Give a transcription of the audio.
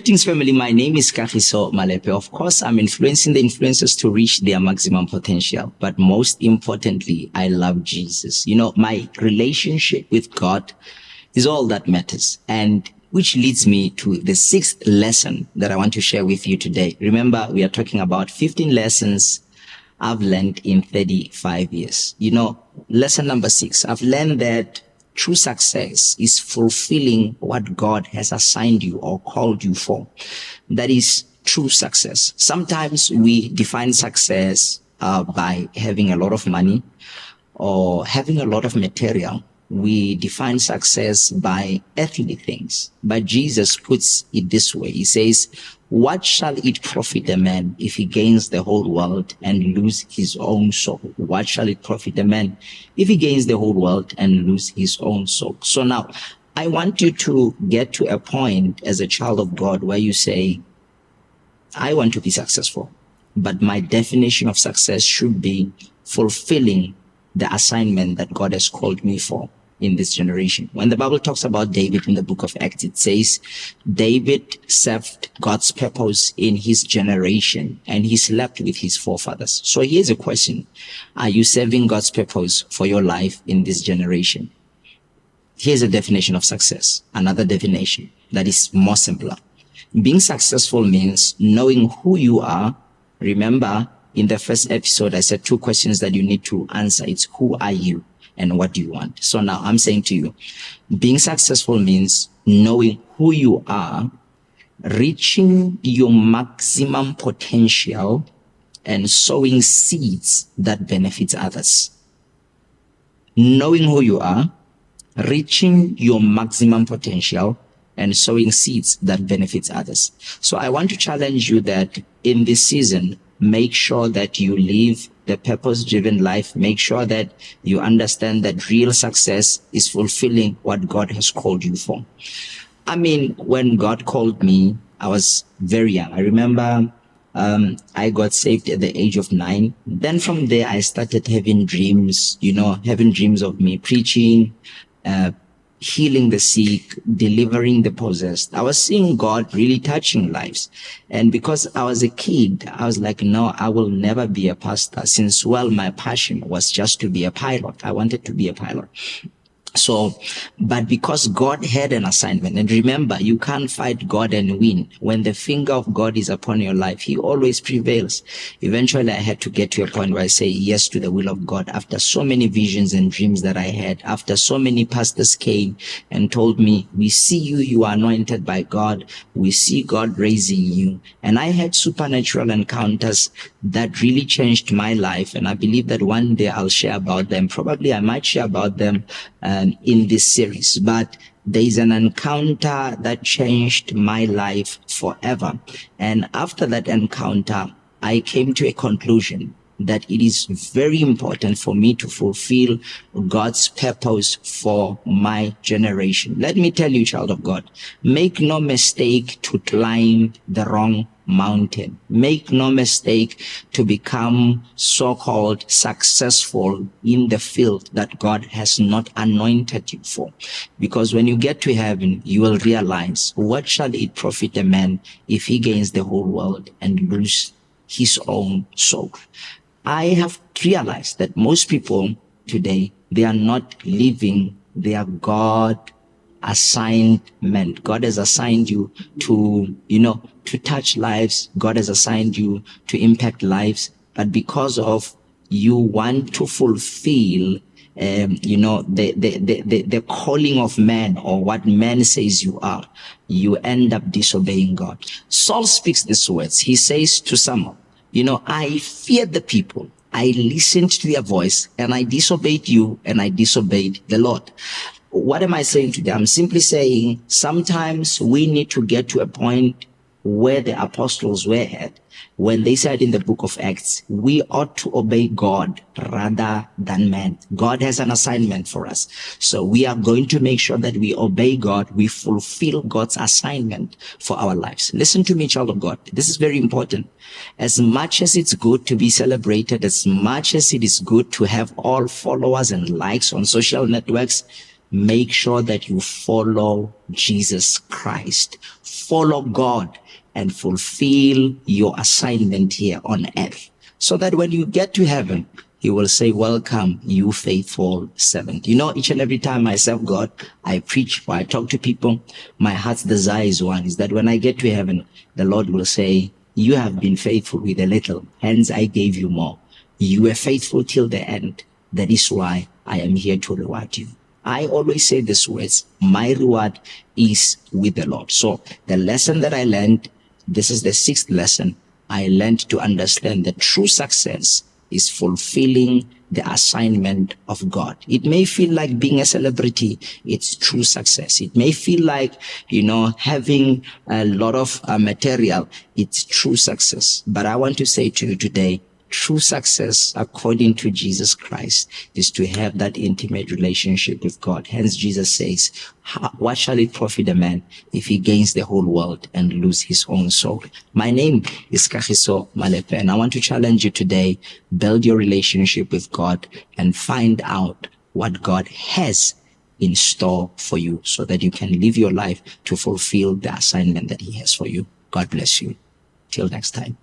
Greetings, family. My name is Kagiso Malepe. Of course, I'm influencing the influencers to reach their maximum potential. But most importantly, I love Jesus. My relationship with God is all that matters. And which leads me to the sixth lesson that I want to share with you today. Remember, we are talking about 15 lessons I've learned in 35 years. Lesson number 6, I've learned that true success is fulfilling what God has assigned you or called you for. That is true success. Sometimes we define success by having a lot of money or having a lot of material. We define success by earthly things. But Jesus puts it this way. He says, what shall it profit a man if he gains the whole world and lose his own soul? What shall it profit a man if he gains the whole world and lose his own soul? So now, I want you to get to a point as a child of God where you say, I want to be successful, but my definition of success should be fulfilling the assignment that God has called me for in this generation. When the Bible talks about David in the book of Acts, it says David served God's purpose in his generation and he slept with his forefathers. So here's a question. Are you serving God's purpose for your life in this generation? Here's a definition of success. Another definition that is more simpler. Being successful means knowing who you are. Remember, in the first episode, I said 2 questions that you need to answer. It's who are you and what do you want? So now I'm saying to you, being successful means knowing who you are, reaching your maximum potential, and sowing seeds that benefit others. Knowing who you are, reaching your maximum potential, and sowing seeds that benefit others. So I want to challenge you that in this season, make sure that you live the purpose-driven life. Make sure that you understand that real success is fulfilling what God has called you for. When God called me, I was very young. I remember I got saved at the age of 9. Then from there, I started having dreams, having dreams of me preaching, healing the sick, delivering the possessed. I was seeing God really touching lives. And because I was a kid, I was like, no, I will never be a pastor, since, my passion was just to be a pilot. I wanted to be a pilot. But because God had an assignment, and remember, you can't fight God and win. When the finger of God is upon your life, he always prevails. Eventually, I had to get to a point where I say yes to the will of God. After so many visions and dreams that I had, after so many pastors came and told me, we see you, you are anointed by God. We see God raising you. And I had supernatural encounters that really changed my life. And I believe that one day I'll share about them. Probably I might share about them in this series, but there is an encounter that changed my life forever. And after that encounter, I came to a conclusion that it is very important for me to fulfill God's purpose for my generation. Let me tell you, child of God, make no mistake to climb the wrong mountain. Make no mistake to become so-called successful in the field that God has not anointed you for. Because when you get to heaven, you will realize, what shall it profit a man if he gains the whole world and lose his own soul? I have realized that most people today, they are not living their God assignment. God has assigned you to, to touch lives. God has assigned you to impact lives. But because of you want to fulfill, the calling of man, or what man says you are, you end up disobeying God. Saul speaks these words. He says to Samuel, I feared the people. I listened to their voice, and I disobeyed you, and I disobeyed the Lord. What am I saying today? I'm simply saying sometimes we need to get to a point where the apostles were at, when they said in the book of Acts, we ought to obey God rather than man. God has an assignment for us. So we are going to make sure that we obey God. We fulfill God's assignment for our lives. Listen to me, child of God. This is very important. As much as it's good to be celebrated, as much as it is good to have all followers and likes on social networks, make sure that you follow Jesus Christ. Follow God and fulfill your assignment here on earth, so that when you get to heaven, he will say, welcome, you faithful servant. You know, each and every time I serve God, I preach or I talk to people, my heart's desire is one, is that when I get to heaven, the Lord will say, you have been faithful with a little, hence I gave you more. You were faithful till the end. That is why I am here to reward you. I always say these words, my reward is with the Lord. So the lesson that I learned, this is the 6th lesson. I learned to understand that true success is fulfilling the assignment of God. It may feel like being a celebrity, it's true success. It may feel like, having a lot of material, it's true success. But I want to say to you today, true success, according to Jesus Christ, is to have that intimate relationship with God. Hence, Jesus says, what shall it profit a man if he gains the whole world and lose his own soul? My name is Kagiso Malepe, and I want to challenge you today, build your relationship with God and find out what God has in store for you so that you can live your life to fulfill the assignment that he has for you. God bless you. Till next time.